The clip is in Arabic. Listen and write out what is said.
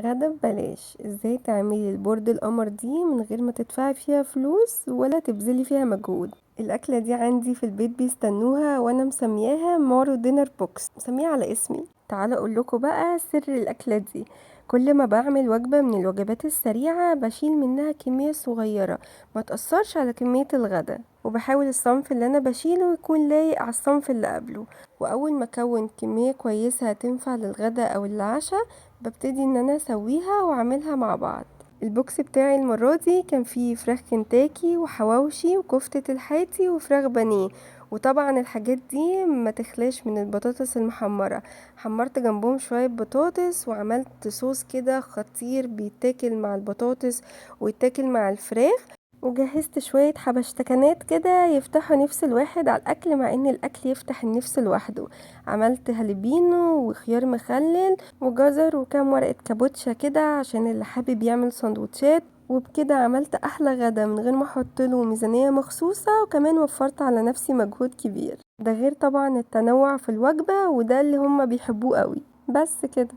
غدا ببلاش، ازاي تعملي البورد القمر دي من غير ما تدفعي فيها فلوس ولا تبذلي فيها مجهود؟ الاكله دي عندي في البيت بيستنوها، وانا مسمياها مارو دينر بوكس، مسميها على اسمي. تعالى اقول لكم بقى سر الاكله دي. كل ما بعمل وجبه من الوجبات السريعه بشيل منها كميه صغيره ما تاثرش على كميه الغدا، وبحاول الصنف اللي انا بشيله يكون لايق على الصنف اللي قبله. واول ما اكون كميه كويسه هتنفع للغدا او العشاء ببتدي ان انا اسويها واعملها مع بعض. البوكس بتاعي المرة دي كان فيه فراخ كنتاكي وحواوشي وكفتة الحاتي وفراخ بانيه، وطبعا الحاجات دي ما تخلاش من البطاطس المحمرة. حمرت جنبهم شوية بطاطس وعملت صوص كده خطير بيتاكل مع البطاطس ويتاكل مع الفراخ. وجهزت شوية حبشتكنات كده يفتحوا نفس الواحد على الأكل، مع ان الأكل يفتح النفس لوحده. عملت هالبينو وخيار مخلل وجزر وكام ورقة كابوتشا كده عشان اللي حابب يعمل سندوتشات. وبكده عملت احلى غدا من غير ما احط له ميزانية مخصوصة، وكمان وفرت على نفسي مجهود كبير، ده غير طبعا التنوع في الوجبة وده اللي هما بيحبوه قوي. بس كده.